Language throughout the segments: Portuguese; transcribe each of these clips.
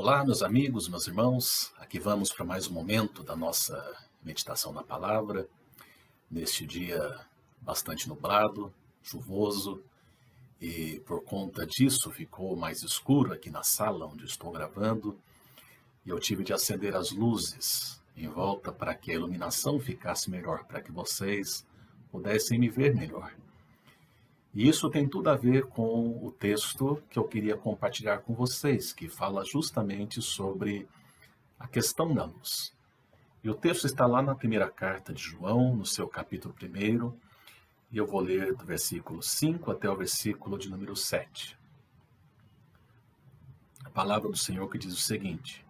Olá, meus amigos, meus irmãos. Aqui vamos para mais um momento da nossa meditação na palavra, neste dia bastante nublado, chuvoso, e por conta disso ficou mais escuro aqui na sala onde estou gravando, e eu tive de acender as luzes em volta para que a iluminação ficasse melhor, para que vocês pudessem me ver melhor. E isso tem tudo a ver com o texto que eu queria compartilhar com vocês, que fala justamente sobre a questão da luz. E o texto está lá na primeira carta de João, no seu capítulo 1, e eu vou ler do versículo 5 até o versículo de número 7. A palavra do Senhor que diz o seguinte: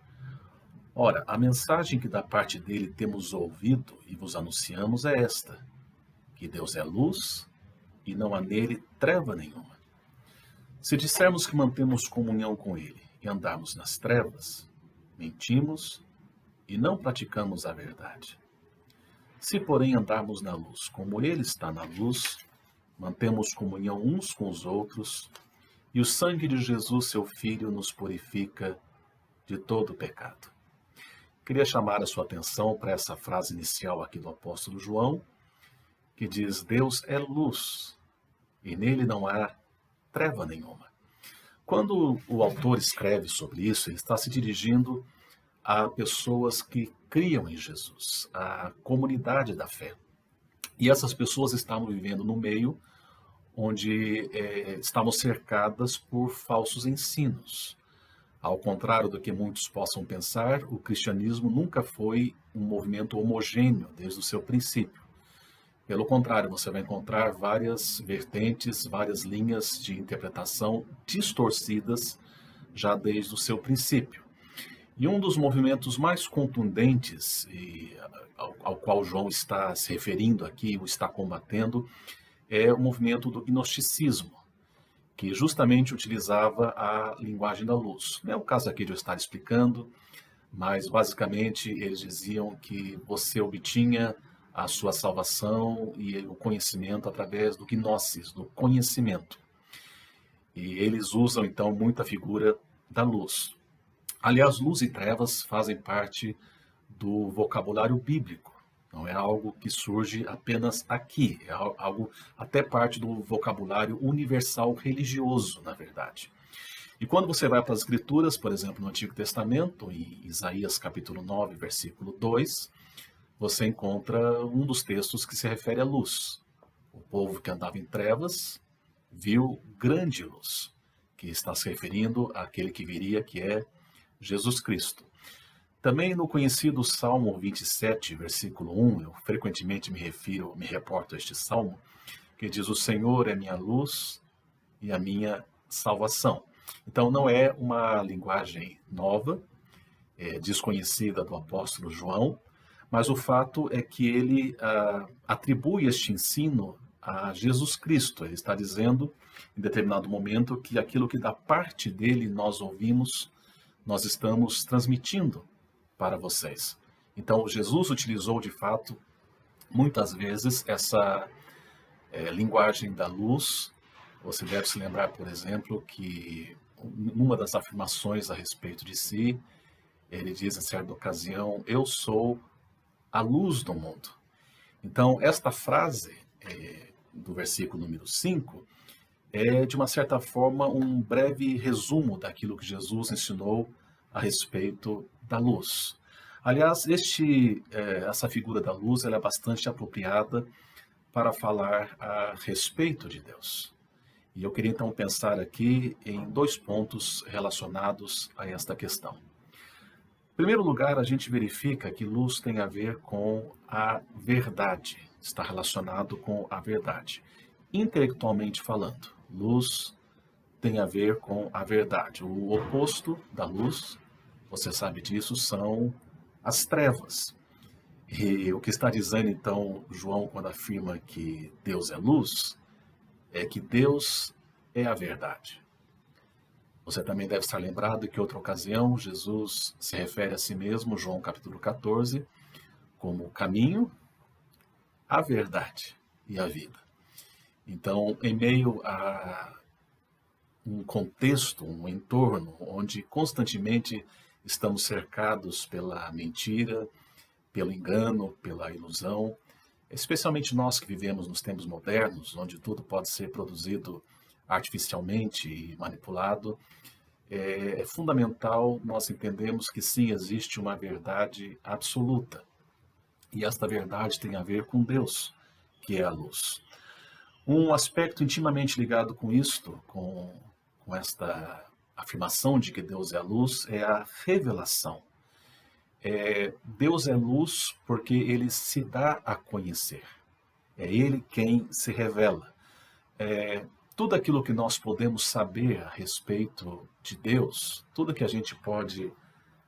Ora, a mensagem que da parte dele temos ouvido e vos anunciamos é esta, que Deus é luz e não há nele treva nenhuma. Se dissermos que mantemos comunhão com ele e andarmos nas trevas, mentimos e não praticamos a verdade. Se, porém, andarmos na luz, como ele está na luz, mantemos comunhão uns com os outros, e o sangue de Jesus, seu Filho, nos purifica de todo pecado. Queria chamar a sua atenção para essa frase inicial aqui do apóstolo João, que diz: Deus é luz, e nele não há treva nenhuma. Quando o autor escreve sobre isso, ele está se dirigindo a pessoas que criam em Jesus, a comunidade da fé. E essas pessoas estavam vivendo no meio onde estavam cercadas por falsos ensinos. Ao contrário do que muitos possam pensar, o cristianismo nunca foi um movimento homogêneo desde o seu princípio. Pelo contrário, você vai encontrar várias vertentes, várias linhas de interpretação distorcidas já desde o seu princípio. E um dos movimentos mais contundentes ao qual João está se referindo aqui, o está combatendo, é o movimento do gnosticismo, que justamente utilizava a linguagem da luz. Não é o caso aqui de eu estar explicando, mas basicamente eles diziam que você obtinha a sua salvação e o conhecimento através do gnosis, do conhecimento. E eles usam então muito a figura da luz. Aliás, luz e trevas fazem parte do vocabulário bíblico. Não é algo que surge apenas aqui, é algo até parte do vocabulário universal religioso, na verdade. E quando você vai para as Escrituras, por exemplo, no Antigo Testamento, em Isaías capítulo 9, versículo 2, você encontra um dos textos que se refere à luz. O povo que andava em trevas viu grande luz, que está se referindo àquele que viria, que é Jesus Cristo. Também no conhecido Salmo 27, versículo 1, eu frequentemente me reporto a este salmo, que diz: O Senhor é minha luz e a minha salvação. Então não é uma linguagem nova, desconhecida do apóstolo João, mas o fato é que ele atribui este ensino a Jesus Cristo. Ele está dizendo, em determinado momento, que aquilo que da parte dele nós ouvimos, nós estamos transmitindo para vocês. Então, Jesus utilizou, de fato, muitas vezes essa linguagem da luz. Você deve se lembrar, por exemplo, que numa das afirmações a respeito de si, ele diz em certa ocasião: eu sou a luz do mundo. Então, esta frase do versículo número 5 é, de uma certa forma, um breve resumo daquilo que Jesus ensinou a respeito da luz. Aliás, essa figura da luz ela é bastante apropriada para falar a respeito de Deus. E eu queria então pensar aqui em dois pontos relacionados a esta questão. Em primeiro lugar, a gente verifica que luz tem a ver com a verdade, está relacionado com a verdade. Intelectualmente falando, luz tem a ver com a verdade. O oposto da luz, você sabe disso, são as trevas. E o que está dizendo então João quando afirma que Deus é luz, é que Deus é a verdade. Você também deve estar lembrado que, outra ocasião, Jesus se refere a si mesmo, João capítulo 14, como o caminho, a verdade e a vida. Então, em meio a um contexto, um entorno onde constantemente estamos cercados pela mentira, pelo engano, pela ilusão, especialmente nós que vivemos nos tempos modernos, onde tudo pode ser produzido artificialmente e manipulado. É fundamental nós entendemos que sim, existe uma verdade absoluta. E esta verdade tem a ver com Deus, que é a luz. Um aspecto intimamente ligado com isto, com esta afirmação de que Deus é a luz, é a revelação. Deus é luz porque ele se dá a conhecer. É ele quem se revela. Tudo aquilo que nós podemos saber a respeito de Deus, tudo que a gente pode,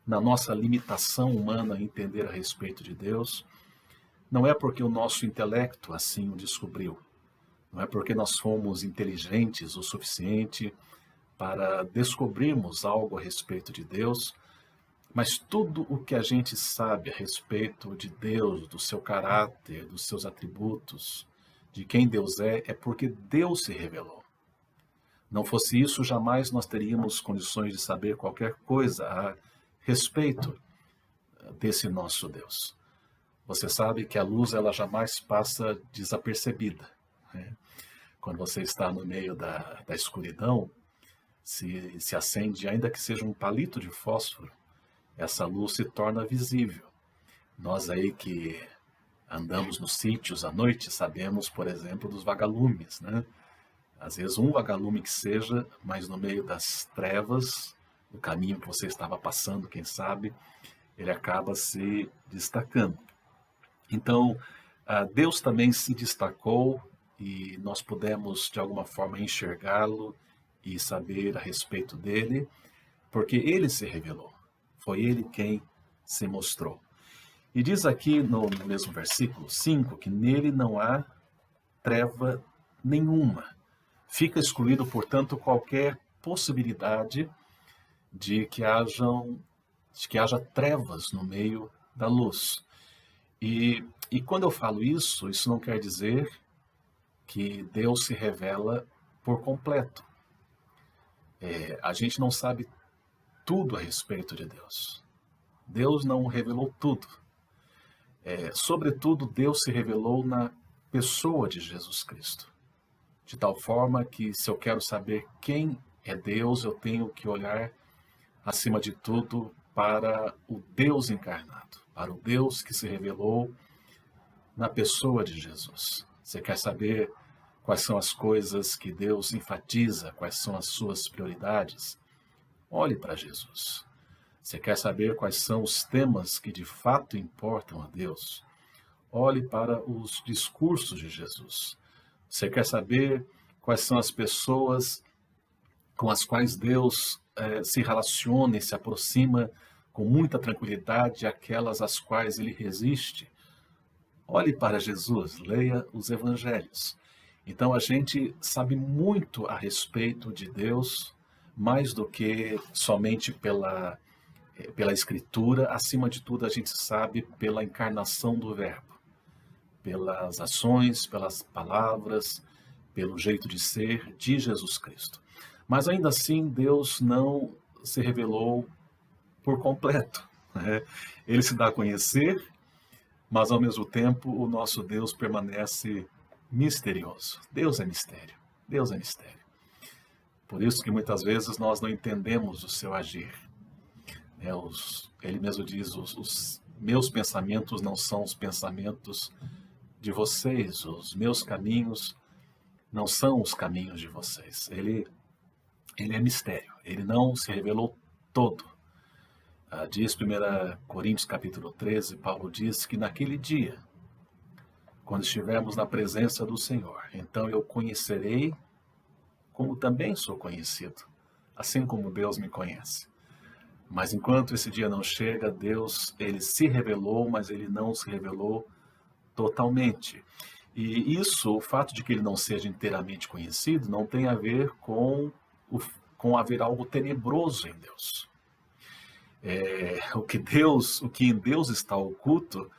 na nossa limitação humana, entender a respeito de Deus, não é porque o nosso intelecto assim o descobriu. Não é porque nós fomos inteligentes o suficiente para descobrirmos algo a respeito de Deus, mas tudo o que a gente sabe a respeito de Deus, do seu caráter, dos seus atributos, de quem Deus é porque Deus se revelou. Não fosse isso, jamais nós teríamos condições de saber qualquer coisa a respeito desse nosso Deus. Você sabe que a luz ela jamais passa desapercebida, né? Quando você está no meio da escuridão, se acende, ainda que seja um palito de fósforo, essa luz se torna visível. Nós aí que andamos nos sítios à noite, sabemos, por exemplo, dos vagalumes, né? Às vezes um vagalume que seja, mas no meio das trevas, no caminho que você estava passando, quem sabe, ele acaba se destacando. Então, Deus também se destacou e nós pudemos, de alguma forma, enxergá-lo e saber a respeito dele, porque ele se revelou. Foi ele quem se mostrou. E diz aqui no mesmo versículo 5 que nele não há treva nenhuma. Fica excluído, portanto, qualquer possibilidade de que haja trevas no meio da luz. E quando eu falo isso, isso não quer dizer que Deus se revela por completo. A gente não sabe tudo a respeito de Deus. Deus não revelou tudo. Sobretudo, Deus se revelou na pessoa de Jesus Cristo. De tal forma que, se eu quero saber quem é Deus, eu tenho que olhar, acima de tudo, para o Deus encarnado, para o Deus que se revelou na pessoa de Jesus. Você quer saber quais são as coisas que Deus enfatiza, quais são as suas prioridades? Olhe para Jesus. Você quer saber quais são os temas que de fato importam a Deus? Olhe para os discursos de Jesus. Você quer saber quais são as pessoas com as quais Deus se relaciona e se aproxima com muita tranquilidade, aquelas às quais ele resiste? Olhe para Jesus, leia os evangelhos. Então a gente sabe muito a respeito de Deus, mais do que somente pela Escritura. Acima de tudo, a gente sabe pela encarnação do Verbo, pelas ações, pelas palavras, pelo jeito de ser de Jesus Cristo. Mas ainda assim, Deus não se revelou por completo, né? Ele se dá a conhecer, mas ao mesmo tempo o nosso Deus permanece misterioso. Deus é mistério. Deus é mistério. Por isso que muitas vezes nós não entendemos o seu agir. Ele mesmo diz, os meus pensamentos não são os pensamentos de vocês, os meus caminhos não são os caminhos de vocês. Ele é mistério, ele não se revelou todo. Diz 1 Coríntios capítulo 13, Paulo diz que naquele dia, quando estivermos na presença do Senhor, então eu conhecerei como também sou conhecido, assim como Deus me conhece. Mas enquanto esse dia não chega, Deus, ele se revelou, mas ele não se revelou totalmente. E isso, o fato de que ele não seja inteiramente conhecido, não tem a ver com haver algo tenebroso em Deus. O que em Deus está oculto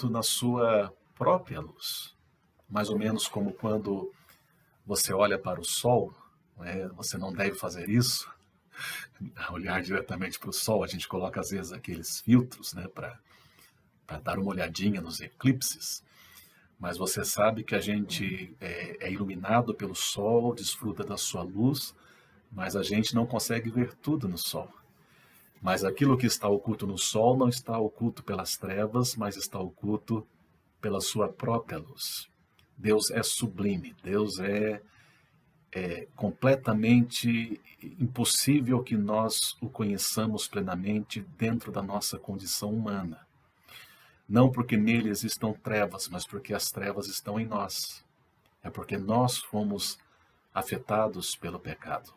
na sua própria luz. Mais ou menos como quando você olha para o sol, Você não deve fazer isso, olhar diretamente para o sol. A gente coloca às vezes aqueles filtros, né, para dar uma olhadinha nos eclipses, mas você sabe que a gente é iluminado pelo sol, desfruta da sua luz, mas a gente não consegue ver tudo no sol. Mas aquilo que está oculto no sol não está oculto pelas trevas, mas está oculto pela sua própria luz. Deus é sublime, Deus é completamente impossível que nós o conheçamos plenamente dentro da nossa condição humana. Não porque nele existam trevas, mas porque as trevas estão em nós. É porque nós fomos afetados pelo pecado.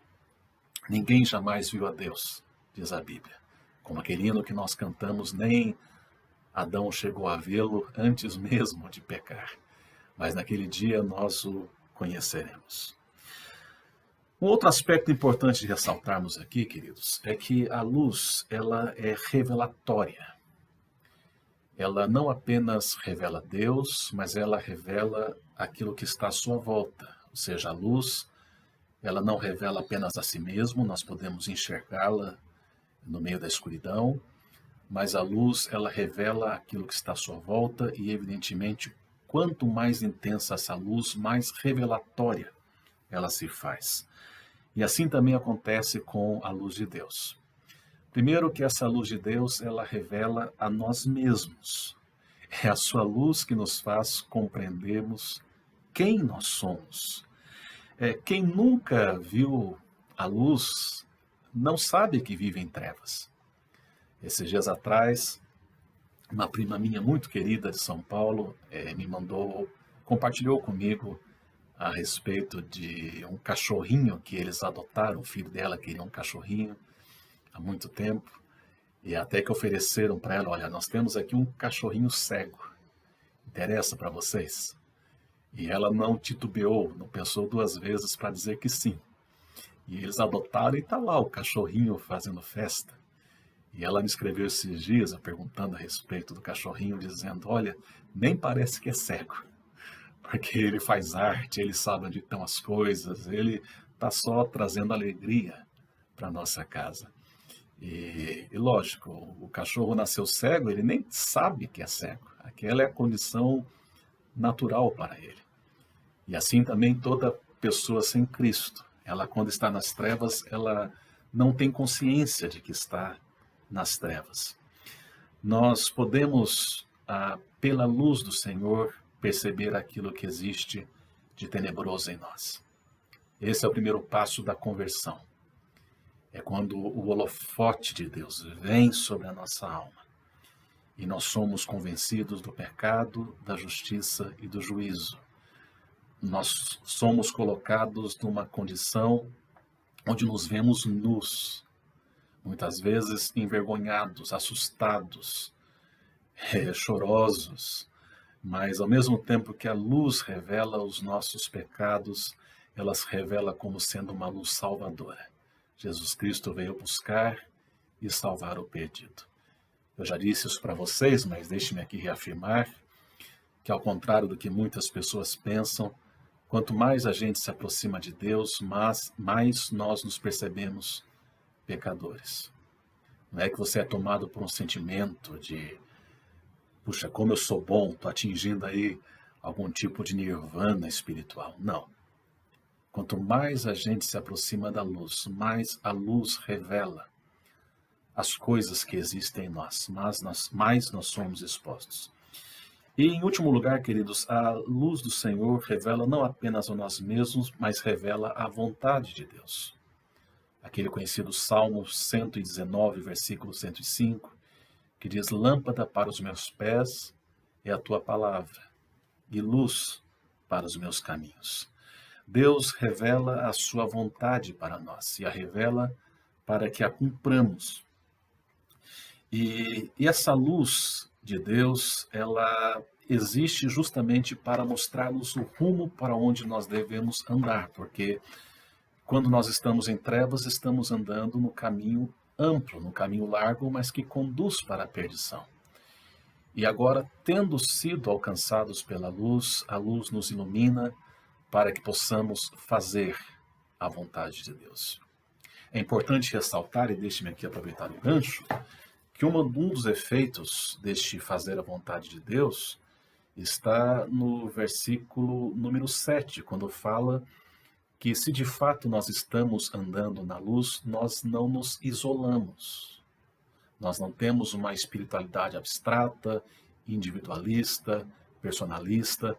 Ninguém jamais viu a Deus, diz a Bíblia. Como aquele hino que nós cantamos, nem Adão chegou a vê-lo antes mesmo de pecar. Mas naquele dia nós o conheceremos. Um outro aspecto importante de ressaltarmos aqui, queridos, é que a luz, ela é revelatória. Ela não apenas revela Deus, mas ela revela aquilo que está à sua volta. Ou seja, a luz, ela não revela apenas a si mesmo, nós podemos enxergá-la no meio da escuridão, mas a luz, ela revela aquilo que está à sua volta e, evidentemente, quanto mais intensa essa luz, mais revelatória ela se faz. E assim também acontece com a luz de Deus. Primeiro que essa luz de Deus, ela revela a nós mesmos. É a sua luz que nos faz compreendermos quem nós somos. Quem nunca viu a luz não sabe que vive em trevas. Esses dias atrás, uma prima minha muito querida de São Paulo compartilhou comigo a respeito de um cachorrinho que eles adotaram. O filho dela queria um cachorrinho há muito tempo, e até que ofereceram para ela: olha, nós temos aqui um cachorrinho cego, interessa para vocês? E ela não titubeou, não pensou duas vezes para dizer que sim. E eles adotaram e está lá o cachorrinho fazendo festa. E ela me escreveu esses dias, perguntando a respeito do cachorrinho, dizendo: olha, nem parece que é cego, porque ele faz arte, ele sabe onde estão as coisas, ele está só trazendo alegria para a nossa casa. E lógico, o cachorro nasceu cego, ele nem sabe que é cego. Aquela é a condição natural para ele. E assim também toda pessoa sem Cristo. Ela, quando está nas trevas, ela não tem consciência de que está nas trevas. Nós podemos, pela luz do Senhor, perceber aquilo que existe de tenebroso em nós. Esse é o primeiro passo da conversão. É quando o holofote de Deus vem sobre a nossa alma e nós somos convencidos do pecado, da justiça e do juízo. Nós somos colocados numa condição onde nos vemos nus, muitas vezes envergonhados, assustados, chorosos, mas ao mesmo tempo que a luz revela os nossos pecados, ela se revela como sendo uma luz salvadora. Jesus Cristo veio buscar e salvar o perdido. Eu já disse isso para vocês, mas deixe-me aqui reafirmar que, ao contrário do que muitas pessoas pensam, quanto mais a gente se aproxima de Deus, mais nós nos percebemos pecadores. Não é que você é tomado por um sentimento de: puxa, como eu sou bom, estou atingindo aí algum tipo de nirvana espiritual. Não. Quanto mais a gente se aproxima da luz, mais a luz revela as coisas que existem em nós, mais nós somos expostos. E, em último lugar, queridos, a luz do Senhor revela não apenas a nós mesmos, mas revela a vontade de Deus. Aquele conhecido Salmo 119, versículo 105, que diz: lâmpada para os meus pés é a tua palavra, e luz para os meus caminhos. Deus revela a sua vontade para nós, e a revela para que a cumpramos. E essa luz de Deus, ela existe justamente para mostrar-nos o rumo para onde nós devemos andar, porque quando nós estamos em trevas, estamos andando no caminho amplo, no caminho largo, mas que conduz para a perdição. E agora, tendo sido alcançados pela luz, a luz nos ilumina para que possamos fazer a vontade de Deus. É importante ressaltar, e deixe-me aqui aproveitar o gancho, que um dos efeitos deste fazer a vontade de Deus está no versículo número 7, quando fala que se de fato nós estamos andando na luz, nós não nos isolamos. Nós não temos uma espiritualidade abstrata, individualista, personalista.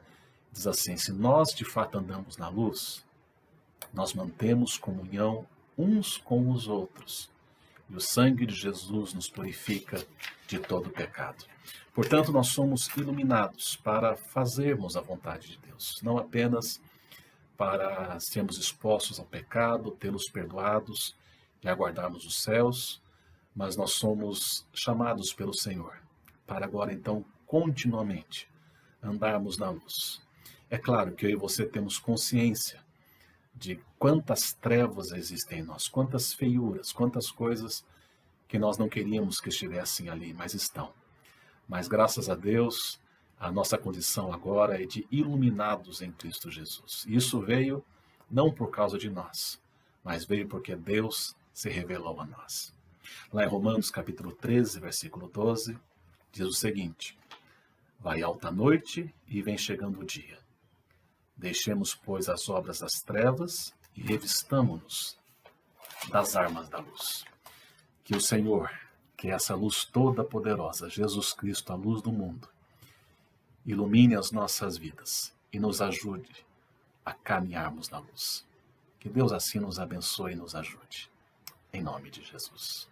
Diz assim, se nós de fato andamos na luz, nós mantemos comunhão uns com os outros. E o sangue de Jesus nos purifica de todo pecado. Portanto, nós somos iluminados para fazermos a vontade de Deus, não apenas para sermos expostos ao pecado, tê-los perdoados e aguardarmos os céus, mas nós somos chamados pelo Senhor para agora, então, continuamente andarmos na luz. É claro que eu e você temos consciência de quantas trevas existem em nós, quantas feiuras, quantas coisas que nós não queríamos que estivessem ali, mas estão. Mas graças a Deus, a nossa condição agora é de iluminados em Cristo Jesus. Isso veio não por causa de nós, mas veio porque Deus se revelou a nós. Lá em Romanos capítulo 13, versículo 12, diz o seguinte: vai alta a noite e vem chegando o dia. Deixemos, pois, as obras das trevas e revistamo-nos das armas da luz. Que o Senhor, que é essa luz toda poderosa, Jesus Cristo, a luz do mundo, ilumine as nossas vidas e nos ajude a caminharmos na luz. Que Deus assim nos abençoe e nos ajude. Em nome de Jesus.